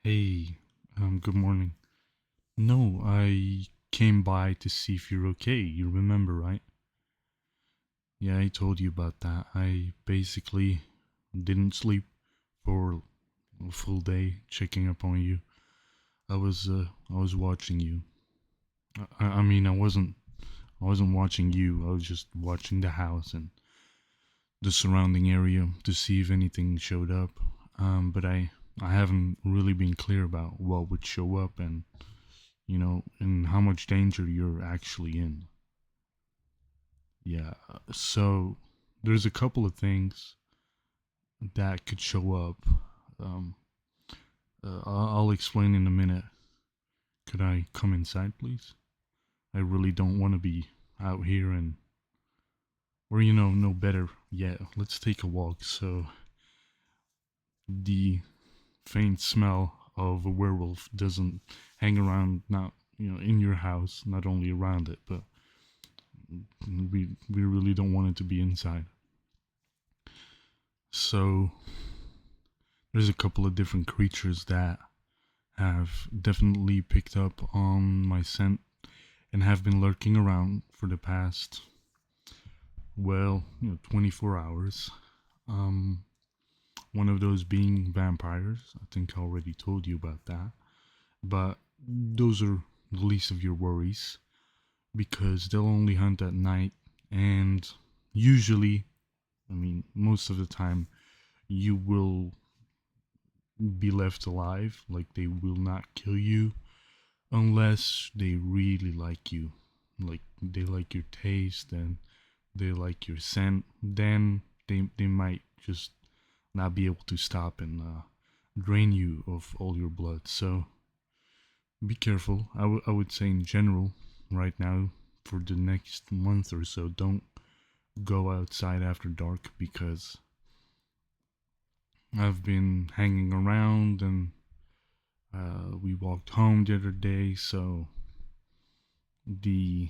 Hey, good morning. No, I came by to see if you're okay. You remember, right? Yeah, I told you about that. I basically didn't sleep for a full day checking up on you. I was watching you. I mean, I wasn't watching you. I was just watching the house and the surrounding area to see if anything showed up. But I haven't really been clear about what would show up and how much danger you're actually in. Yeah, so there's a couple of things that could show up. Um, I'll explain in a minute. Could I come inside, please? I really don't want to be out here or no better yet. Let's take a walk so the faint smell of a werewolf doesn't hang around, not, in your house, not only around it, but we really don't want it to be inside. So there's a couple of different creatures that have definitely picked up on my scent and have been lurking around for the past 24 hours. Um, One of those being vampires. I think I already told you about that. But those are the least of your worries because they'll only hunt at night, and usually, I mean, most of the time, you will be left alive. Like, they will not kill you unless they really like you. Like, they like your taste and they like your scent. Then they might just not be able to stop and drain you of all your blood. So be careful. I would say in general, right now, for the next month or so, don't go outside after dark because I've been hanging around and we walked home the other day, so the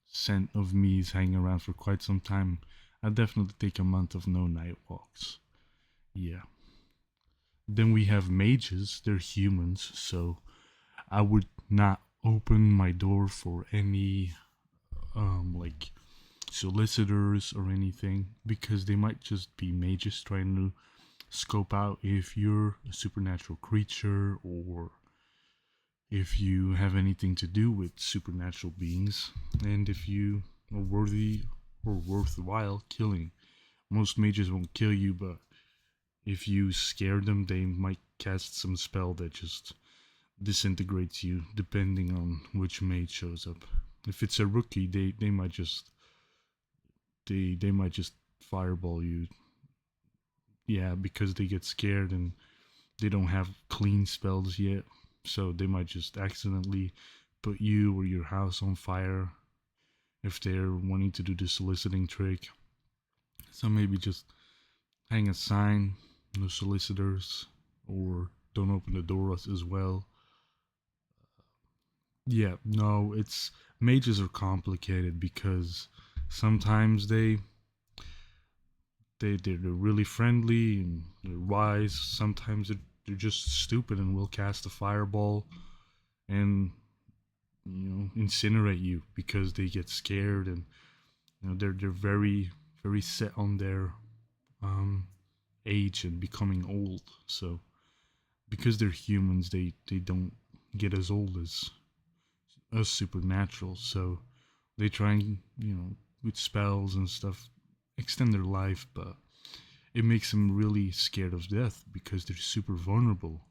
scent of me is hanging around for quite some time. I'll definitely take a month of no night walks. Yeah. Then we have mages. They're humans, so I would not open my door for any like solicitors or anything because they might just be mages trying to scope out if you're a supernatural creature or if you have anything to do with supernatural beings and if you are worthy or worthwhile killing. Most mages won't kill you, but if you scare them, they might cast some spell that just disintegrates you, depending on which mage shows up. If it's a rookie, they might just fireball you. Yeah, because they get scared and they don't have clean spells yet, so they might just accidentally put you or your house on fire if they're wanting to do the soliciting trick. So maybe just hang a sign, no solicitors, or don't open the doors as well. Yeah, no, it's mages are complicated because sometimes they're really friendly and they're wise. Sometimes they're just stupid and will cast a fireball and incinerate you because they get scared, and they're very set on their um age and becoming old. So because they're humans, they don't get as old as us supernatural. So they try and with spells and stuff extend their life, but it makes them really scared of death because they're super vulnerable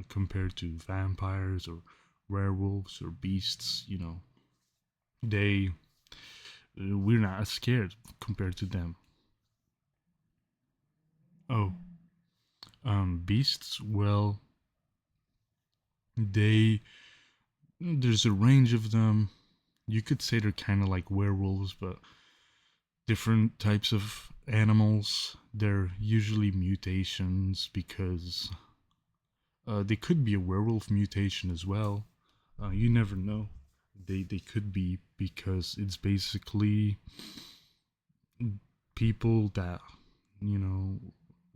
compared to vampires or werewolves or beasts. They we're not as scared compared to them. Oh, beasts. Well, they there's a range of them. You could say they're kind of like werewolves, but different types of animals. They're usually mutations because they could be a werewolf mutation as well. You never know. They could be because it's basically people that you know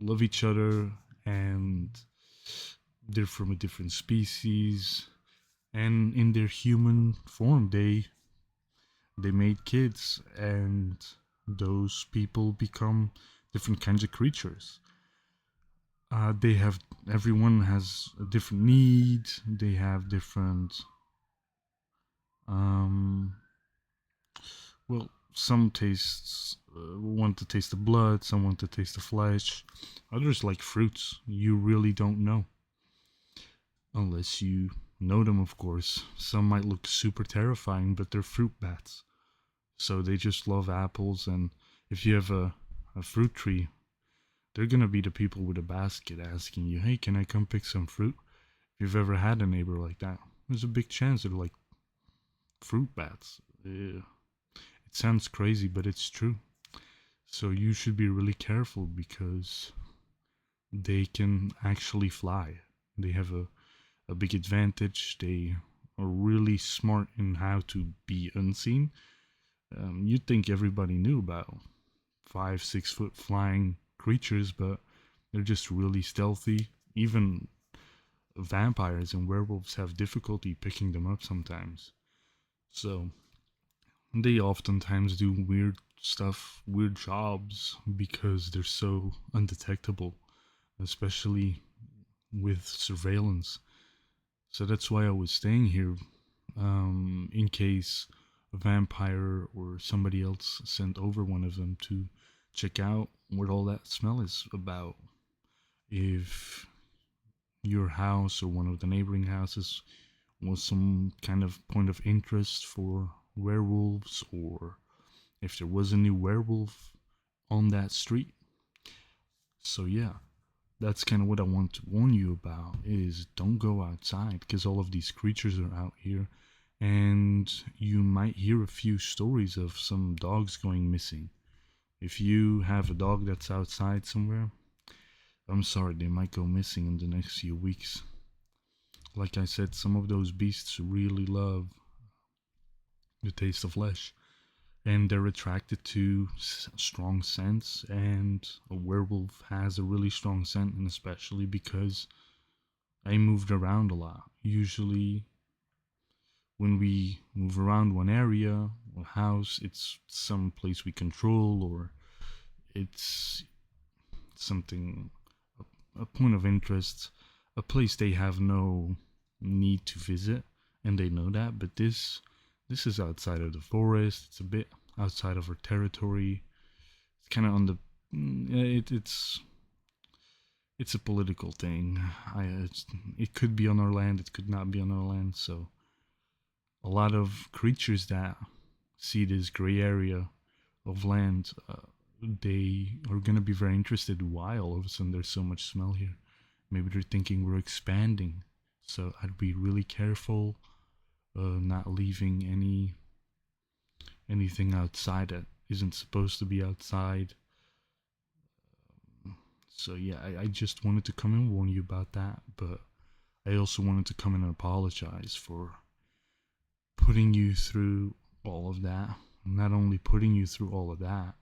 love each other and they're from a different species, and in their human form, they made kids, and those people become different kinds of creatures. They have Everyone has a different need. They have different um well, some tastes want to taste the blood, some want to taste the flesh, others like fruits. You really don't know unless you know them, of course. Some might look super terrifying, but they're fruit bats, so they just love apples. And if you have a fruit tree, they're gonna be the people with a basket asking you, hey, can I come pick some fruit? If you've ever had a neighbor like that, there's a big chance they're like fruit bats. It sounds crazy, but it's true. So you should be really careful because they can actually fly. They have a big advantage. They are really smart in how to be unseen. You'd think everybody knew about 5, 6 foot flying creatures, but they're just really stealthy. Even vampires and werewolves have difficulty picking them up sometimes. So they oftentimes do weird stuff, weird jobs, because they're so undetectable, especially with surveillance. So that's why I was staying here, in case a vampire or somebody else sent over one of them to check out what all that smell is about. If your house or one of the neighboring houses was some kind of point of interest for werewolves, or if there was a new werewolf on that street. So yeah, that's kind of what I want to warn you about, is don't go outside, because all of these creatures are out here, and you might hear a few stories of some dogs going missing. If you have a dog that's outside somewhere, I'm sorry, they might go missing in the next few weeks. Like I said, some of those beasts really love the taste of flesh, and they're attracted to strong scents, and a werewolf has a really strong scent, and especially because I moved around a lot. Usually when we move around one area or house, it's some place we control, or it's something, a point of interest, a place they have no need to visit, and they know that. But this is outside of the forest. It's a bit outside of our territory. It's kind of on the it's a political thing. It could be on our land, it could not be on our land. So a lot of creatures that see this gray area of land, they are gonna be very interested. Why all of a sudden there's so much smell here? Maybe they're thinking we're expanding. So I'd be really careful, not leaving anything outside that isn't supposed to be outside. So yeah, I just wanted to come and warn you about that, but I also wanted to come and apologize for putting you through all of that. Not only putting you through all of that,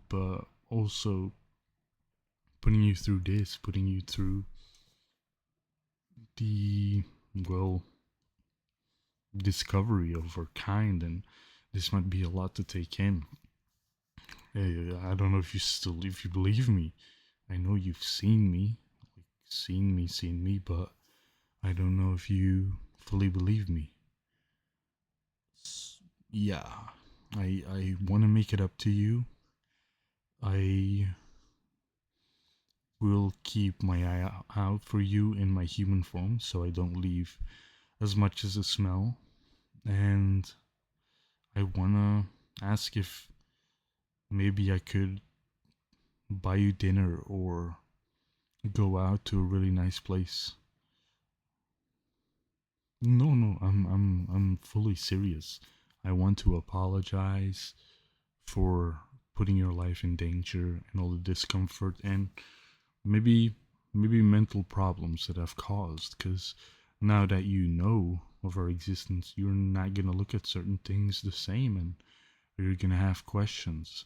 but also putting you through this, putting you through the, well, discovery of our kind, and this might be a lot to take in. Hey, I don't know if you believe me. I know you've seen me, but I don't know if you fully believe me. Yeah, I want to make it up to you. I will keep my eye out for you in my human form, so I don't leave as much as a smell. And I wanna ask if maybe I could buy you dinner or go out to a really nice place. No, no, I'm fully serious. I want to apologize for putting your life in danger and all the discomfort, and maybe mental problems that I've caused, cuz now that you know of our existence, you're not going to look at certain things the same, and you're going to have questions.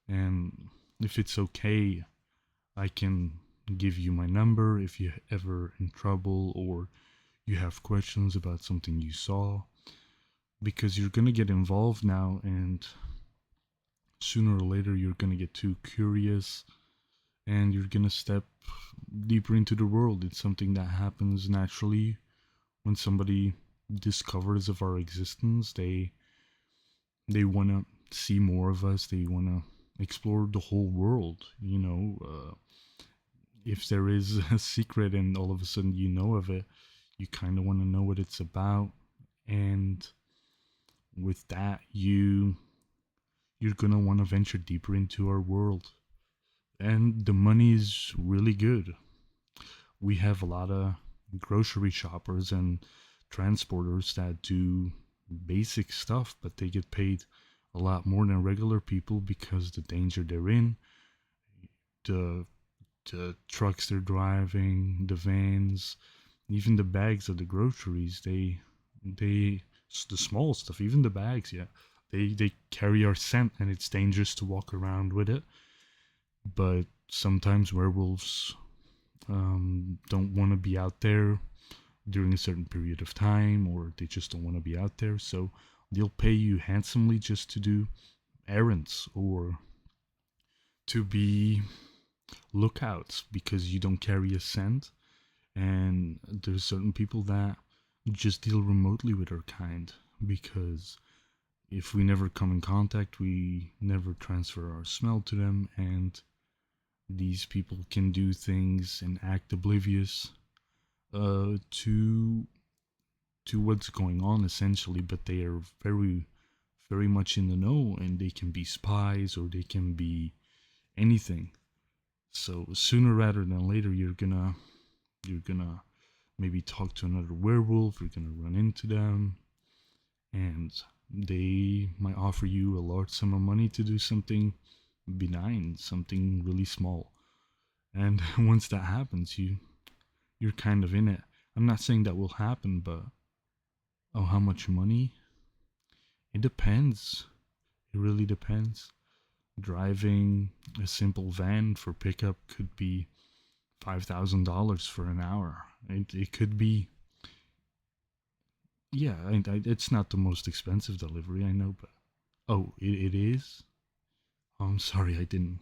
And if it's okay, I can give you my number if you ever in trouble or you have questions about something you saw, because you're gonna get involved now, and sooner or later you're gonna get too curious and you're gonna step deeper into the world. It's something that happens naturally when somebody discovers of our existence. They want to see more of us. They want to explore the whole world. If there is a secret and all of a sudden you know of it, you kind of want to know what it's about. And with that, you're gonna want to venture deeper into our world. And the money is really good. We have a lot of grocery shoppers and transporters that do basic stuff, but they get paid a lot more than regular people because the danger they're in, the the trucks they're driving, the vans, even the bags of the groceries. They the small stuff, even the bags, yeah. They carry our scent, and it's dangerous to walk around with it. But sometimes werewolves don't want to be out there during a certain period of time, or they just don't want to be out there. So they'll pay you handsomely just to do errands or to be lookouts because you don't carry a scent. And there's certain people that just deal remotely with our kind, because if we never come in contact, we never transfer our smell to them, and these people can do things and act oblivious to what's going on essentially, but they are very very much in the know, and they can be spies or they can be anything. So sooner rather than later, you're gonna maybe talk to another werewolf. You're gonna run into them, and they might offer you a large sum of money to do something benign, something really small. And once that happens, you're kind of in it. I'm not saying that will happen, but oh, how much money? It depends. It really depends. Driving a simple van for pickup could be $5,000 for an hour. It could be, yeah. It's not the most expensive delivery, I know, but oh, it is. Oh, I'm sorry, I didn't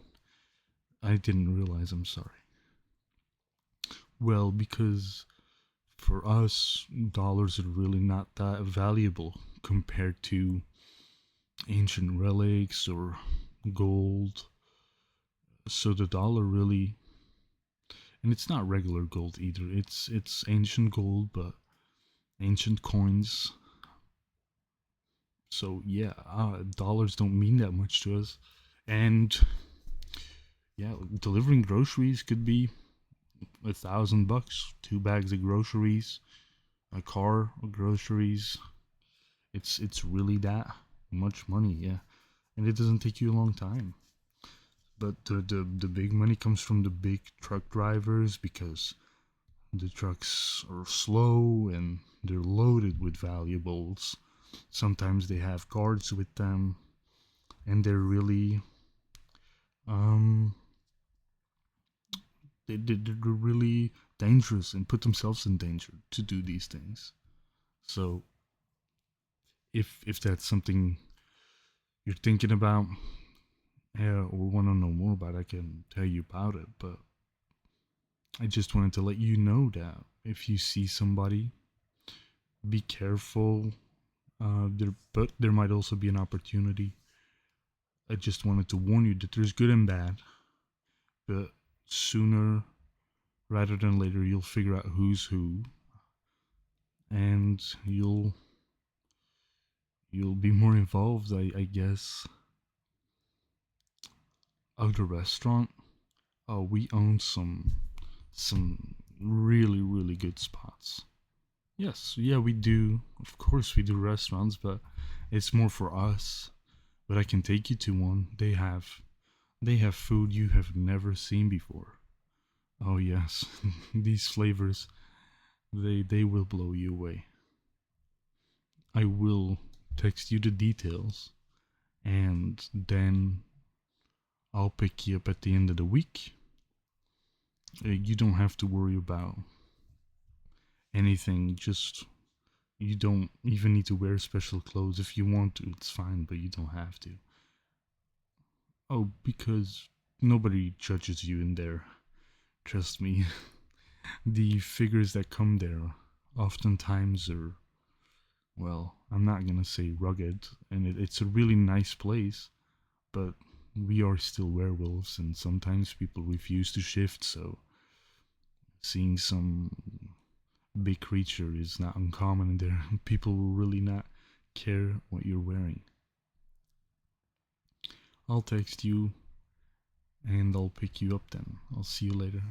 realize. I'm sorry. Well, because for us, dollars are really not that valuable compared to ancient relics or gold. So the dollar really, and it's not regular gold either. It's ancient gold, but ancient coins. So yeah, dollars don't mean that much to us. And yeah, delivering groceries could be $1,000, 2 bags of groceries, a car of groceries. It's really that much money, yeah. And it doesn't take you a long time. But the big money comes from the big truck drivers, because the trucks are slow and they're loaded with valuables. Sometimes they have guards with them, and they're really um they're really dangerous and put themselves in danger to do these things. So if that's something you're thinking about, or want to know more about, I can tell you about it. But I just wanted to let you know that if you see somebody, be careful. But there might also be an opportunity. I just wanted to warn you that there's good and bad, but sooner rather than later, you'll figure out who's who, and you'll be more involved, I guess. Oh, the restaurant. Oh, we own some really really good spots. Yes, yeah, we do. Of course, we do restaurants, but it's more for us. But I can take you to one. They have food you have never seen before. Oh yes, these flavors, they will blow you away. I will text you the details, and then I'll pick you up at the end of the week, You don't have to worry about anything. Just you don't even need to wear special clothes. If you want to, it's fine, but you don't have to. Oh, because nobody judges you in there. Trust me. The figures that come there oftentimes are, well, I'm not gonna say rugged, and it's a really nice place, but we are still werewolves, and sometimes people refuse to shift, so seeing some big creature is not uncommon in there. People will really not care what you're wearing. I'll text you and I'll pick you up then. I'll see you later.